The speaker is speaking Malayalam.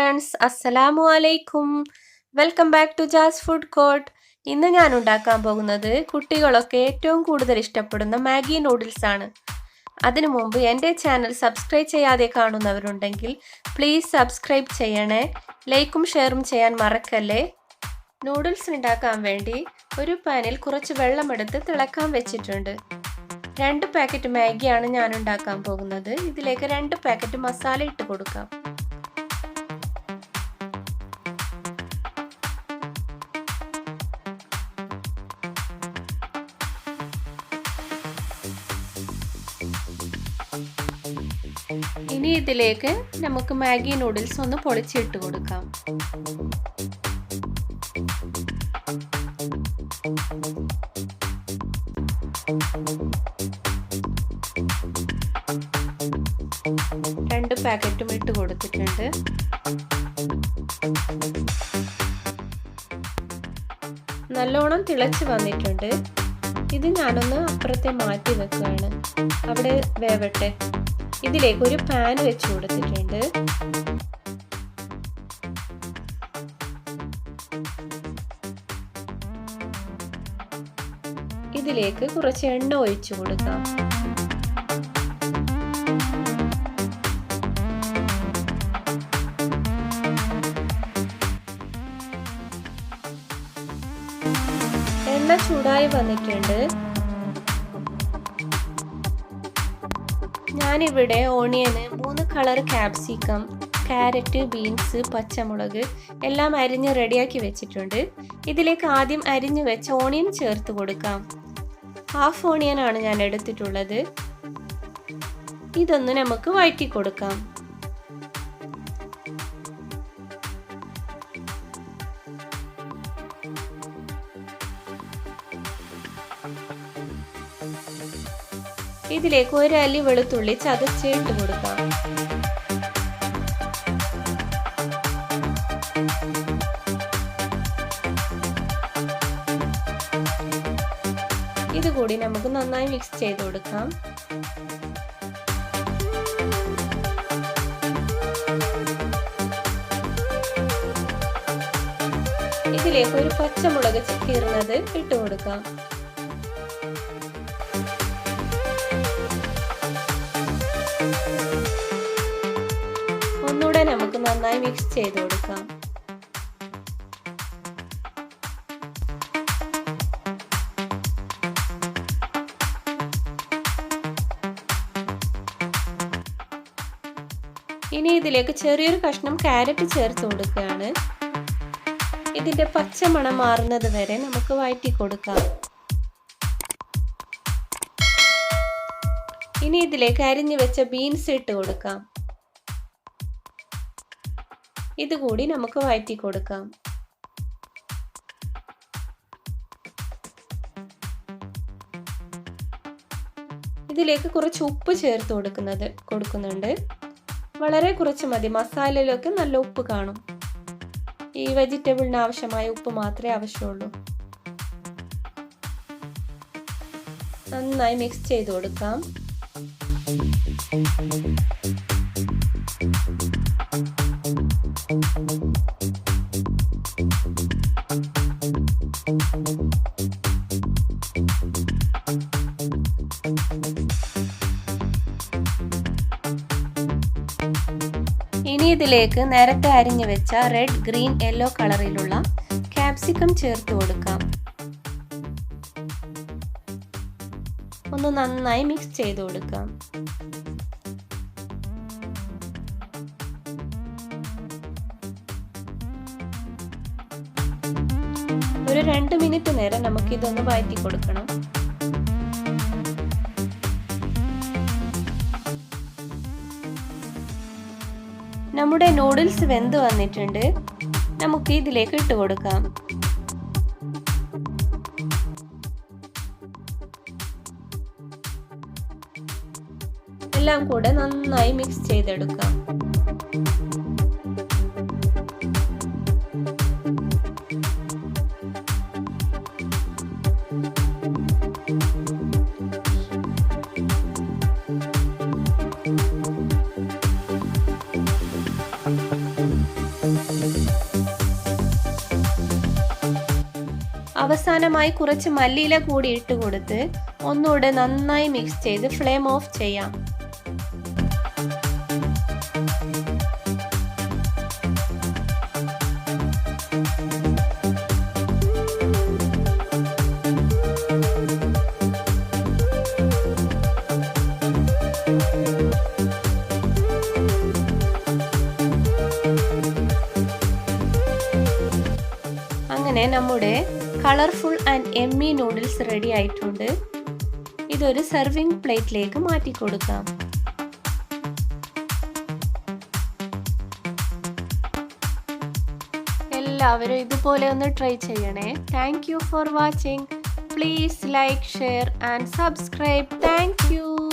ഫ്രണ്ട്സ്, അസ്സലാമു അലൈക്കും. Welcome back to Jas food court. ഇന്ന് ഞാൻ ഉണ്ടാക്കാൻ പോകുന്നത് കുട്ടികളൊക്കെ ഏറ്റവും കൂടുതൽ ഇഷ്ടപ്പെടുന്ന മാഗി നൂഡിൽസ് ആണ്. അതിനു മുമ്പ് എൻ്റെ ചാനൽ സബ്സ്ക്രൈബ് ചെയ്യാതെ കാണുന്നവരുണ്ടെങ്കിൽ പ്ലീസ് സബ്സ്ക്രൈബ് ചെയ്യണേ. ലൈക്കും ഷെയറും ചെയ്യാൻ മറക്കല്ലേ. നൂഡിൽസ് ഉണ്ടാക്കാൻ വേണ്ടി ഒരു പാനിൽ കുറച്ച് വെള്ളമെടുത്ത് തിളക്കാൻ വെച്ചിട്ടുണ്ട്. 2 പാക്കറ്റ് മാഗിയാണ് ഞാൻ ഉണ്ടാക്കാൻ പോകുന്നത്. ഇതിലേക്ക് 2 പാക്കറ്റ് മസാല ഇട്ട് കൊടുക്കാം. ഇനി ഇതിലേക്ക് നമുക്ക് മാഗി നൂഡിൽസ് ഒന്ന് പൊളിച്ചിട്ട് കൊടുക്കാം. രണ്ട് പാക്കറ്റും ഇട്ട് കൊടുത്തിട്ടുണ്ട്. നല്ലോണം തിളച്ച് വന്നിട്ടുണ്ട്. ഇത് ഞാനൊന്ന് അപ്പുറത്തെ മാറ്റി വെക്കുകയാണ്, അവിടെ വേവട്ടെ. ഇതിലേക്ക് ഒരു പാൻ വെച്ച് കൊടുത്തിട്ടുണ്ട്. ഇതിലേക്ക് കുറച്ച് എണ്ണ ഒഴിച്ചു കൊടുക്കാം. എണ്ണ ചൂടായി വന്നിട്ടുണ്ട്. ഞാനിവിടെ ഓണിയന്, 3 കളർ ക്യാപ്സിക്കം, ക്യാരറ്റ്, ബീൻസ്, പച്ചമുളക് എല്ലാം അരിഞ്ഞ് റെഡിയാക്കി വെച്ചിട്ടുണ്ട്. ഇതിലേക്ക് ആദ്യം അരിഞ്ഞു വെച്ച ഓണിയൻ ചേർത്ത് കൊടുക്കാം. 1/2 ഓണിയനാണ് ഞാൻ എടുത്തിട്ടുള്ളത്. ഇതൊന്ന് നമുക്ക് വഴറ്റി കൊടുക്കാം. ഇതിലേക്ക് 1 അല്ലി വെളുത്തുള്ളി ചതച്ച് ഇട്ട് കൊടുക്കാം. ഇതുകൂടി നമുക്ക് നന്നായി മിക്സ് ചെയ്ത് കൊടുക്കാം. ഇതിലേക്ക് ഒരു പച്ചമുളക് കീറുന്നത് ഇട്ട് കൊടുക്കാം. ഒന്നുകൂടെ നമുക്ക് നന്നായി മിക്സ് ചെയ്ത് കൊടുക്കാം. ഇനി ഇതിലേക്ക് ചെറിയൊരു കഷ്ണം ക്യാരറ്റ് ചേർത്ത് കൊടുക്കുകയാണ്. ഇതിന്റെ പച്ചമണം മാറുന്നത് വരെ നമുക്ക് വഴറ്റി കൊടുക്കാം. ഇനി ഇതിലേക്ക് അരിഞ്ഞു വെച്ച ബീൻസ് ഇട്ട് കൊടുക്കാം. ഇതുകൂടി നമുക്ക് വഴറ്റി കൊടുക്കാം. ഇതിലേക്ക് കുറച്ച് ഉപ്പ് ചേർത്ത് കൊടുക്കുന്നുണ്ട്. വളരെ കുറച്ച് മതി. മസാലയിലൊക്കെ നല്ല ഉപ്പ് കാണും. ഈ വെജിറ്റബിളിന് ആവശ്യമായ ഉപ്പ് മാത്രമേ ആവശ്യമുള്ളൂ. നന്നായി മിക്സ് ചെയ്ത് കൊടുക്കാം. ഇനി ഇതിലേക്ക് നേരത്തെ അരിഞ്ഞു വെച്ച റെഡ്, ഗ്രീൻ, യെല്ലോ കളറിലുള്ള ക്യാപ്സിക്കം ചേർത്ത് കൊടുക്കാം. ഒന്ന് നന്നായി മിക്സ് ചെയ്ത് കൊടുക്കാം. ഒരു 2 മിനിറ്റ് നേരം നമുക്ക് ഇതൊന്ന് വഴറ്റി കൊടുക്കണം. നമ്മുടെ നൂഡിൽസ് വെന്ത് വന്നിട്ടുണ്ട്. നമുക്ക് ഇതിലേക്ക് ഇട്ട് കൊടുക്കാം. എല്ലാം കൂടെ നന്നായി മിക്സ് ചെയ്തെടുക്കാം. അവസാനമായി കുറച്ച് മല്ലിയില കൂടി ഇട്ട് കൊടുത്ത് ഒന്നുകൂടെ നന്നായി മിക്സ് ചെയ്ത് ഫ്ലെയിം ഓഫ് ചെയ്യാം. അങ്ങനെ നമ്മുടെ colourful and Emmy noodles ready ആയിട്ടുണ്ട്. ഇതൊരു സെർവിങ് പ്ലേറ്റിലേക്ക് മാറ്റി കൊടുക്കാം. എല്ലാവരും ഇതുപോലെ ഒന്ന് ട്രൈ ചെയ്യണേ. Thank you for watching. Please like, share and subscribe. Thank you.